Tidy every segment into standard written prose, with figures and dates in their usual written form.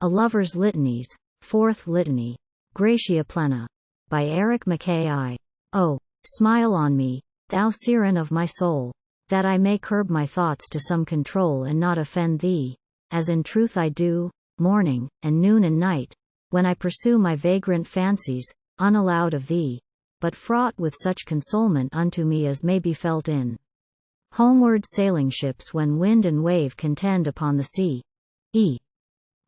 A Lover's Litanies, 4th Litany, Gratia Plena, by Mackay. Oh, smile on me, thou syren of my soul, that I may curb my thoughts to some control and not offend thee, as in truth I do, morning, and noon and night, when I pursue my vagrant fancies, unallowed of thee, but fraught with such consolement unto me as may be felt in homeward-sailing ships when wind and wave contend upon the sea.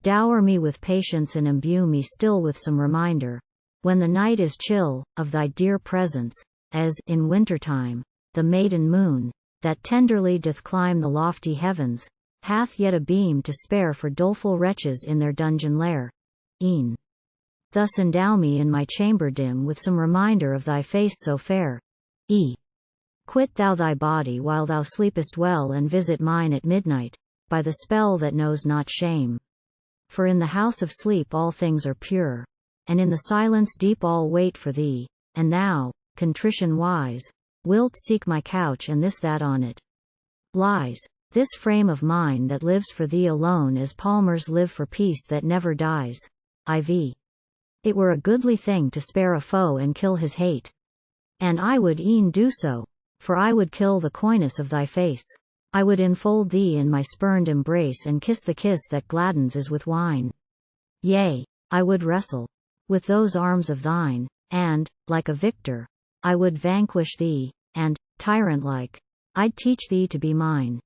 Dower me with patience and imbue me still with some reminder, when the night is chill, of thy dear presence, as, in winter-time, the maiden moon, that tenderly doth climb the lofty heavens, hath yet a beam to spare for doleful wretches in their dungeon-lair. Thus endow me in my chamber dim with some reminder of thy face so fair. Quit thou thy body while thou sleepest well and visit mine at midnight, by the spell that knows not shame. For in the house of sleep all things are pure, and in the silence deep all wait for thee, and thou, contrition wise, wilt seek my couch and this that on it lies, this frame of mine that lives for thee alone as palmers live for peace that never dies. It were a goodly thing to spare a foe and kill his hate. And I would e'en do so, for I would kill the coyness of thy face. I would enfold thee in my spurned embrace and kiss the kiss that gladdens as with wine. Yea, I would wrestle with those arms of thine, and, like a victor, I would vanquish thee, and, tyrant-like, I'd teach thee to be mine.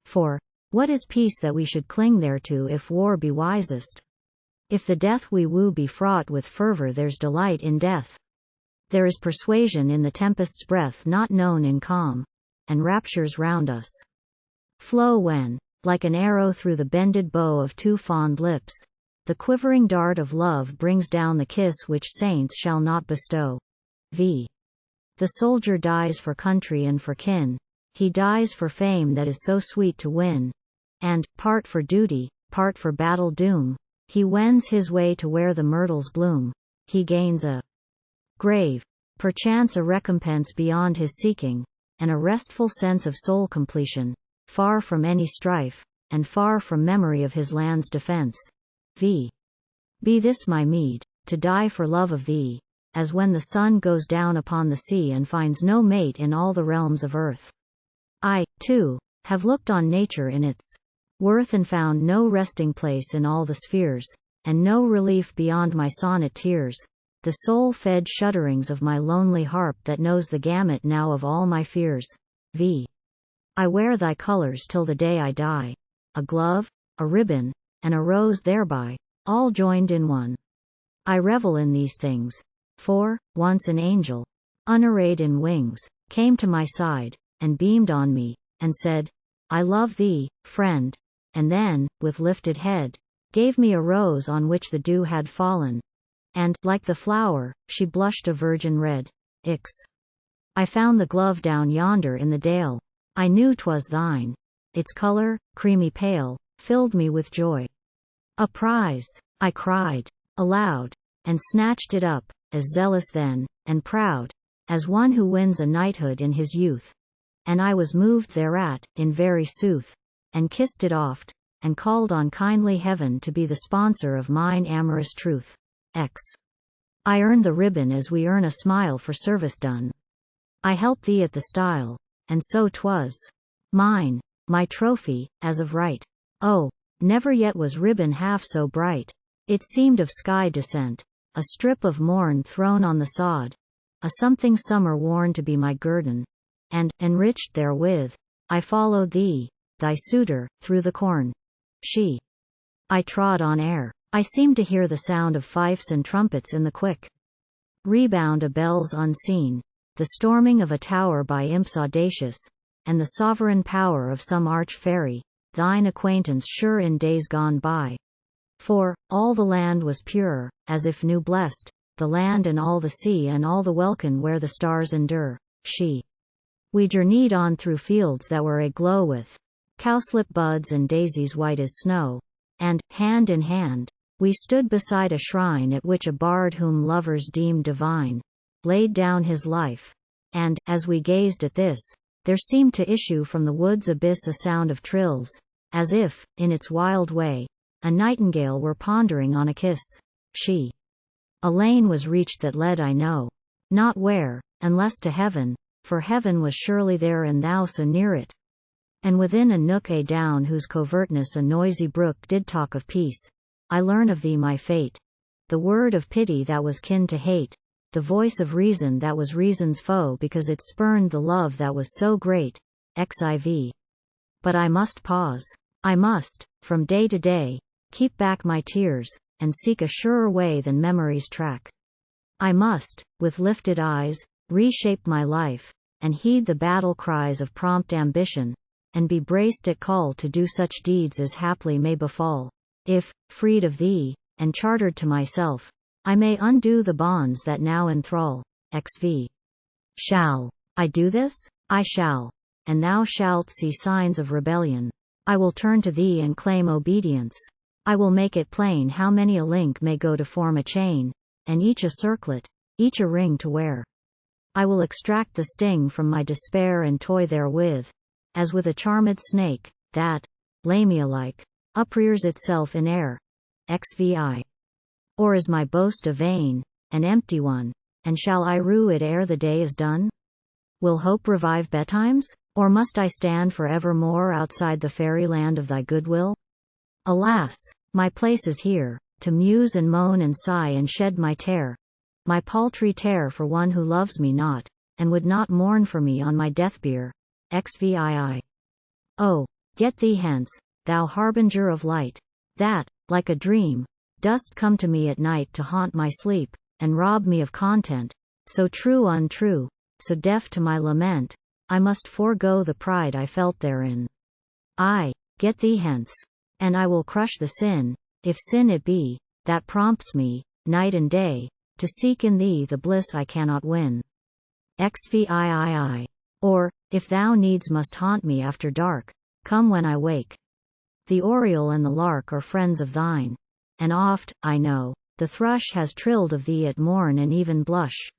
For, what is peace that we should cling thereto if war be wisest? If the death we woo be fraught with fervor, there's delight in death. There is persuasion in the tempest's breath not known in calm, and raptures round us flow when, like an arrow through the bended bow of two fond lips, the quivering dart of love brings down the kiss which saints shall not bestow. The soldier dies for country and for kin, he dies for fame that is so sweet to win, and, part for duty, part for battle doom, he wends his way to where the myrtles bloom. He gains a grave, perchance a recompense beyond his seeking, and a restful sense of soul completion, far from any strife, and far from memory of his land's defense. Be this my meed, to die for love of thee, as when the sun goes down upon the sea and finds no mate in all the realms of earth. I, too, have looked on nature in its worth and found no resting place in all the spheres, and no relief beyond my sonnet tears, the soul-fed shudderings of my lonely harp that knows the gamut now of all my fears. I wear thy colors till the day I die, a glove, a ribbon, and a rose thereby, all joined in one. I revel in these things, for, once an angel, unarrayed in wings, came to my side, and beamed on me, and said, I love thee, friend, and then, with lifted head, gave me a rose on which the dew had fallen, and, like the flower, she blushed a virgin red. I found the glove down yonder in the dale, I knew 'twas thine, its color, creamy pale, filled me with joy. A prize, I cried, aloud, and snatched it up, as zealous then, and proud, as one who wins a knighthood in his youth. And I was moved thereat, in very sooth, and kissed it oft, and called on kindly heaven to be the sponsor of mine amorous truth. I earned the ribbon as we earn a smile for service done. I helped thee at the stile, and so 'twas mine, my trophy, as of right. Oh, never yet was ribbon half so bright. It seemed of sky descent, a strip of morn thrown on the sod, a something summer worn to be my guerdon, and, enriched therewith, I followed thee, thy suitor, through the corn. I trod on air. I seemed to hear the sound of fifes and trumpets in the quick rebound of bells unseen, the storming of a tower by imps audacious, and the sovereign power of some arch-fairy, thine acquaintance sure in days gone by. For, all the land was pure, as if new blessed, the land and all the sea and all the welkin where the stars endure. We journeyed on through fields that were aglow with cowslip buds and daisies white as snow, and, hand in hand, we stood beside a shrine at which a bard whom lovers deemed divine laid down his life, and, as we gazed at this, there seemed to issue from the wood's abyss a sound of trills, as if, in its wild way, a nightingale were pondering on a kiss. She. A lane was reached that led I know not where, unless to heaven, for heaven was surely there and thou so near it. And within a nook down whose covertness a noisy brook did talk of peace, I learn of thee my fate, the word of pity that was kin to hate, the voice of reason that was reason's foe because it spurned the love that was so great, xiv. But I must pause. I must, from day to day, keep back my tears, and seek a surer way than memory's track. I must, with lifted eyes, reshape my life, and heed the battle cries of prompt ambition, and be braced at call to do such deeds as haply may befall, if, freed of thee, and chartered to myself, I may undo the bonds that now enthrall, xv. Shall I do this? I shall. And thou shalt see signs of rebellion. I will turn to thee and claim obedience. I will make it plain how many a link may go to form a chain, and each a circlet, each a ring to wear. I will extract the sting from my despair and toy therewith, as with a charmed snake, that, lamia-like, uprears itself in air, xvi. Or is my boast a vain, an empty one, and shall I rue it ere the day is done? Will hope revive betimes? Or must I stand for evermore outside the fairyland of thy goodwill? Alas, my place is here, to muse and moan and sigh and shed my tear, my paltry tear for one who loves me not, and would not mourn for me on my death-bier, xvii. Oh, get thee hence, thou harbinger of light, that, like a dream, dost come to me at night to haunt my sleep, and rob me of content, so true untrue, so deaf to my lament, I must forego the pride I felt therein. Ay, get thee hence, and I will crush the sin, if sin it be, that prompts me, night and day, to seek in thee the bliss I cannot win. Xvii. Or, if thou needs must haunt me after dark, come when I wake. The oriole and the lark are friends of thine, and oft, I know, the thrush has trilled of thee at morn and even blush.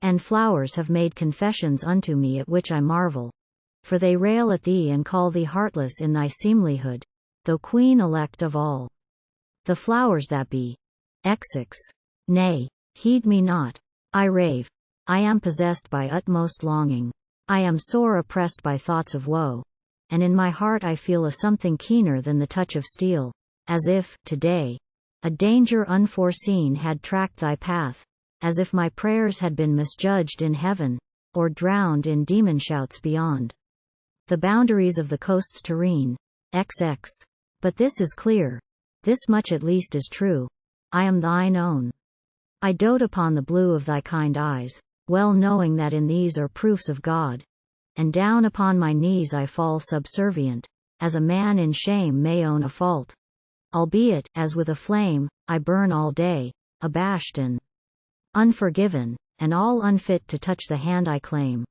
And flowers have made confessions unto me at which I marvel, for they rail at thee and call thee heartless in thy seemlihood, though queen elect of all the flowers that be. Xix. Nay, heed me not. I rave. I am possessed by utmost longing. I am sore oppressed by thoughts of woe, and in my heart I feel a something keener than the touch of steel, as if, today, a danger unforeseen had tracked thy path, as if my prayers had been misjudged in heaven, or drowned in demon shouts beyond the boundaries of the coast's terrene. XX. But this is clear. This much at least is true. I am thine own. I dote upon the blue of thy kind eyes, well knowing that in these are proofs of God. And down upon my knees I fall subservient, as a man in shame may own a fault. Albeit, as with a flame, I burn all day, abashed and unforgiven, and all unfit to touch the hand I claim.